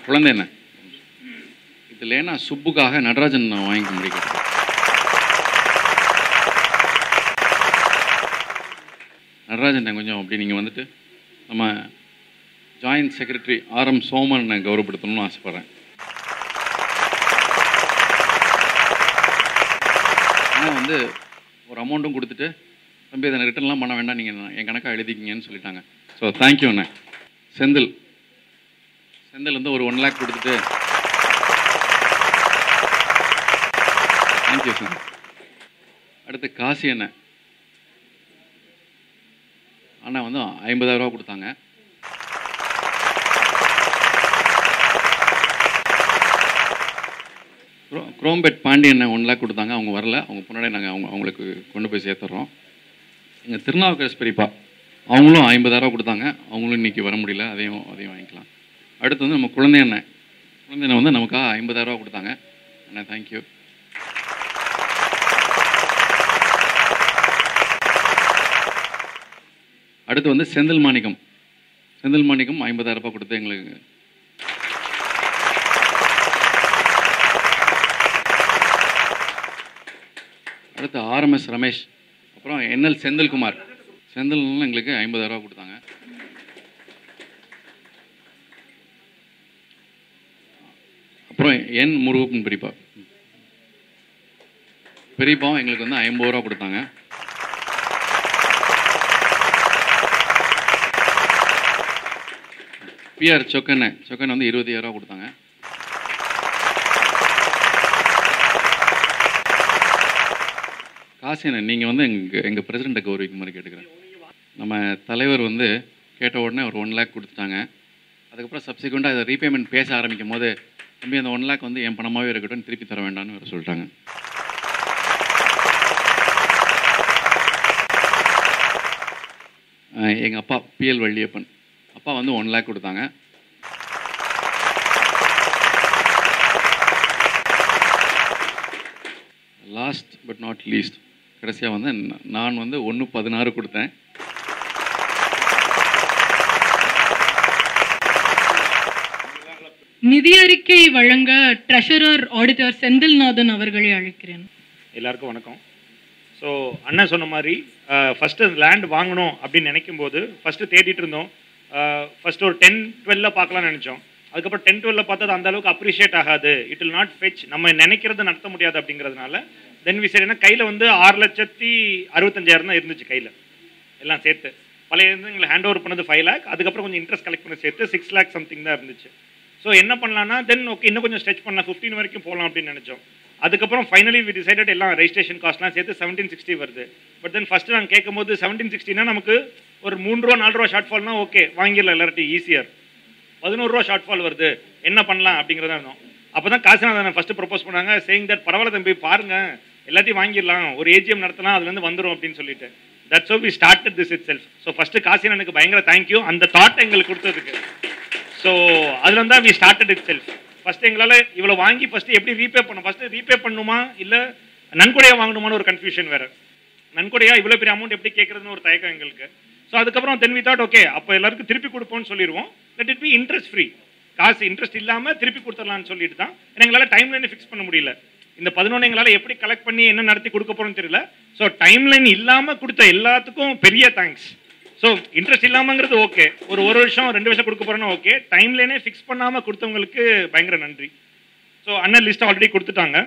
குழந்தை என்ன இது லேனா சுப்புக்காக நடராஜன் வாங்கிக்க முடியும். நடராஜன் கொஞ்சம் அப்படி நீங்கள் வந்துட்டு நம்ம ஜாயின்ட் செக்ரட்டரி RM சோமன் கௌரவப்படுத்தணும்னு ஆசைப்பட்றேன். ஆனால் வந்து ஒரு அமௌண்ட்டும் கொடுத்துட்டு தம்பி அதை ரிட்டர்ன்லாம் பண்ண வேண்டாம், நீங்கள் என் கணக்காக எழுதிக்கிங்கன்னு சொல்லிட்டாங்க. ஸோ தேங்க்யூ அண்ணே. செந்தில் வந்து ஒரு 1 lakh கொடுத்துட்டு தேங்க்யூ சார். அடுத்து காசி அண்ணன் வந்து 50,000 ரூபா கொடுத்தாங்க. குரோம்பேட் பாண்டி அண்ணன் 1 lakh கொடுத்தாங்க. அவங்க வரல, அவங்க முன்னாடி நாங்கள் அவங்களுக்கு கொண்டு போய் சேர்த்துறோம். எங்கள் திருநாவுக்கரசு பெரியப்பா அவங்களும் 50,000 ரூபா கொடுத்தாங்க. அவங்களும் இன்றைக்கி வர முடியல, அதையும் வாங்கிக்கலாம். அடுத்து வந்து நம்ம குழந்தை அண்ணன் வந்து நமக்காக 50,000 ரூபா கொடுத்தாங்க. அண்ணா தேங்க்யூ. அடுத்து வந்து செந்தில் மாணிக்கம் 50,000 ரூபாய் கொடுத்து எங்களுக்கு. அடுத்து RMS ரமேஷ், அப்புறம் NL செந்தில்குமார் எங்களுக்கு 50,000 ரூபா கொடுத்தாங்க. அப்புறம் N முருகப்பன் பெரியப்பாவும் எங்களுக்கு வந்து 50 ரூபா கொடுத்தாங்க. PR சொக்கன் வந்து 20,000 ரூபா கொடுத்தாங்க. காசியண்ணன் நீங்கள் வந்து எங்கள் பிரசிடெண்ட்டை கௌரவிக்கும் மாதிரி கேட்டுக்கிறேன். நம்ம தலைவர் வந்து கேட்ட உடனே ஒரு 1 lakh கொடுத்துட்டாங்க. அதுக்கப்புறம் சப்சிக்வெண்ட்டாக அதை ரீபேமெண்ட் பேச ஆரம்பிக்கும் போது தம்பி அந்த 1 lakh வந்து என் பணமாகவே இருக்கட்டும், திருப்பி தர வேண்டாம்னு வேறு சொல்லிட்டாங்க. எங்கள் அப்பா PL வள்ளியப்பன் அப்பா வந்து 1 lakh கொடுத்தாங்க. லாஸ்ட் பட் நாட் லீஸ்ட் கடைசியாக வந்து நான் வந்து 1.16 கொடுத்தேன். நிதி அறிக்கை வழங்க ட்ரெஷரர் ஆடிட்டர் செந்தில்நாதன் அவர்களை அழைக்கிறேன். எல்லாருக்கும் வணக்கம். ஸோ அண்ணன் சொன்ன மாதிரி ஃபஸ்ட்டு லேண்ட் வாங்கணும் அப்படின்னு நினைக்கும் போது ஃபஸ்ட்டு தேடிட்டு இருந்தோம். ஃபஸ்ட்டு ஒரு 10-12 பார்க்கலாம்னு நினச்சோம். அதுக்கப்புறம் 10-12 பார்த்தது அந்த அளவுக்கு அப்ரிஷியேட் ஆகாது, இட் வில் நாட் ஃபெச், நம்ம நினைக்கிறது நடத்த முடியாது அப்படிங்கிறதுனால தென் வி சரி. ஏன்னா கையில் வந்து 6,65,000 தான் இருந்துச்சு கையில் எல்லாம் சேர்த்து. பழைய இருந்து எங்களை ஹேண்ட் ஓவர் பண்ணது 5 lakh, அதுக்கப்புறம் கொஞ்சம் இன்ட்ரெஸ்ட் கலெக்ட் பண்ணி சேர்த்து 6 lakh சம்திங் தான் இருந்துச்சு. ஸோ என்ன பண்ணலாம்னா தென் ஓகே இன்னும் கொஞ்சம் ஸ்ட்ரெச் பண்ணலாம் 15 வரைக்கும் போகலாம் அப்படின்னு நினச்சோம். அதுக்கப்புறம் ஃபைனலி வி டிசைடட் எல்லாம் ரெஜிஸ்ட்ரேஷன் காஸ்ட்லாம் சேர்த்து 1760 வருது. பட் தென் ஃபஸ்ட்டு நாங்கள் கேட்கும்போது 1760னா நமக்கு ஒரு 3 ரூபா 4 ரூபா ஷார்ட் ஃபால்னா ஓகே வாங்கிடலாம் எல்லார்ட்டையும் ஈஸியர். 11 ரூபா ஷார்ட் ஃபால் வருது, என்ன பண்ணலாம் அப்படிங்கிறதா இருந்தோம். அப்போ தான் காசிநாதன் ஃபஸ்ட்டு ப்ரொப்போஸ் பண்ணாங்க, சேயிங் தட் பரவாயில்ல தம்பி பாருங்க எல்லாத்தையும் வாங்கிடலாம், ஒரு ஏஜிஎம் நடத்தலாம், அதுலேருந்து வந்துடும் அப்படின்னு சொல்லிட்டு. That's how we started this itself. So first காசிநாதனுக்கு பயங்கர தேங்க்யூ அந்த தாட் எங்களுக்கு கொடுத்ததுக்கு. ஸோ அதில் தான் we started itself. First எங்களால் இவ்வளோ வாங்கி ஃபஸ்ட்டு எப்படி ரீபே பண்ணோம், ஃபஸ்ட்டு ரீபே பண்ணுமா இல்லை நன்கொடையாக வாங்கணுமான்னு ஒரு கன்ஃபியூஷன் வேறு. நன்கொடையாக இவ்வளோ பெரிய அமௌண்ட் எப்படி கேட்குறதுன்னு ஒரு தயக்கம் எங்களுக்கு. ஸோ அதுக்கப்புறம் தென் வி தாட் ஓகே அப்போ எல்லாருக்கும் திருப்பி கொடுப்போம்னு சொல்லிடுவோம். Let it B interest free, காசு இன்ட்ரெஸ்ட் இல்லாமல் திருப்பி கொடுத்துடலான்னு சொல்லிட்டு தான். எங்களால் டைம் லைன் ஃபிக்ஸ் பண்ண முடியல. இந்த 11 எங்களால் எப்படி கலெக்ட் பண்ணி என்ன நடத்தி கொடுக்க போகிறோம்னு தெரியல. ஸோ டைம் லைன் இல்லாமல் கொடுத்த எல்லாத்துக்கும் பெரிய தேங்க்ஸ். ஸோ இன்ட்ரெஸ்ட் இல்லாமங்கிறது ஓகே, ஒரு வருஷம் 2 வருஷம் கொடுக்க போகிறோன்னா ஓகே, டைம் லைனே ஃபிக்ஸ் பண்ணாமல் கொடுத்தவங்களுக்கு பயங்கர நன்றி. ஸோ அண்ணன் லிஸ்ட் ஆல்ரெடி கொடுத்துட்டாங்க.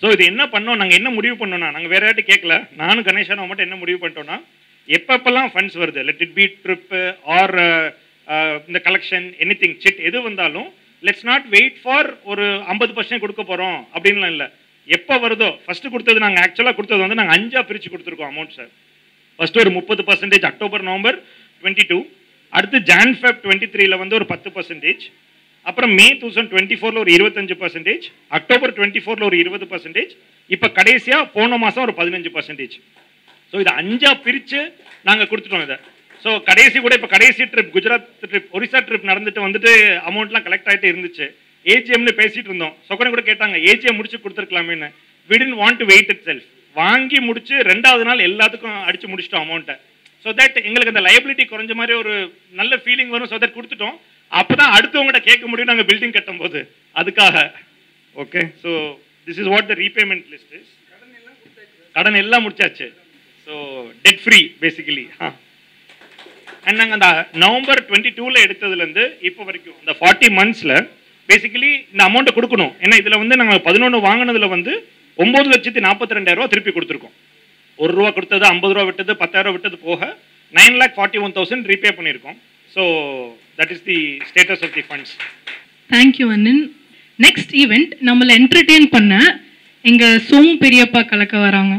ஸோ இது என்ன பண்ணோம், நாங்கள் என்ன முடிவு பண்ணோம்னா, நாங்கள் வேற யார்ட்டும் கேட்கல, நானும் கணேஷானோ மட்டும் என்ன முடிவு பண்ணிட்டோம்னா, எப்பப்பெல்லாம் ஃபண்ட்ஸ் வருது, let it be trip or இந்த கலெக்ஷன் எனிதிங் சிட் எது வந்தாலும் லெட்ஸ் நாட் வெயிட் ஃபார் ஒரு 50% கொடுக்க போகிறோம் அப்படின்லாம் இல்லை. எப்போ வருதோ ஃபஸ்ட்டு கொடுத்தது நாங்கள் ஆக்சுவலாக கொடுத்தது வந்து நாங்கள் 5ஆக பிரித்து கொடுத்துருக்கோம் அமௌண்ட் சார். ஃபஸ்ட்டு ஒரு 30% அக்டோபர் நவம்பர் 22, அடுத்து ஜான் ஃபெப் 23 வந்து ஒரு 10%, அப்புறம் மே 2024 ஒரு 25%, அக்டோபர் 24 ஒரு 20%, இப்போ கடைசியாக போன மாதம் ஒரு 15%. ஸோ இதை 5ஆக பிரித்து நாங்கள் கொடுத்துட்டோம் இதை. ஸோ கடைசி கூட இப்போ கடைசி trip Gujarat trip Orissa trip நடந்துட்டு வந்துட்டு அமௌண்ட்லாம் கலெக்ட் ஆகிட்டு இருந்துச்சு. ஏஜிஎம்னு பேசிட்டு இருந்தோம். சொக்கனை கூட கேட்டாங்க ஏஜிஎம் முடிச்சு கொடுத்துருக்கலாமேன்னு. We didn't want to wait itself. வாங்கி முடிச்சு 2வது நாள் எல்லாத்துக்கும் அடிச்சு முடிச்சிட்டோம் அமௌண்ட்டை. ஸோ தட் எங்களுக்கு அந்த லைபிலிட்டி குறைஞ்ச மாதிரி ஒரு நல்ல ஃபீலிங் வரும். ஸோ தட் கொடுத்துட்டோம். அப்போ தான் அடுத்தவங்கள்ட்ட கேட்க முடியும் நாங்கள் பில்டிங் கட்டும் போது. அதுக்காக okay. So this is what the repayment list is. கடன் எல்லாம் முடிச்சாச்சு. So dead free basically. And நாங்கள் அந்த நவம்பர் 22 எடுத்ததுலேருந்து இப்போ வரைக்கும் இந்த 40 monthsல பேசிக்கலி இந்த அமௌண்ட்டை கொடுக்கணும். ஏன்னா இதில் வந்து நாங்கள் 11 வாங்கினதில் வந்து 9,42,000 திருப்பி கொடுத்துருக்கோம். 1 ரூபா கொடுத்தது, 50 ரூபா விட்டது, 10,000 விட்டது போக 9,41,000 ரீபே பண்ணியிருக்கோம். So that is the status of the funds. Thank you அண்ணன். நெக்ஸ்ட் ஈவெண்ட் நம்மளை என்டர்டெயின் பண்ண எங்கள் சோமு பெரியப்பா கலக்க வராங்க.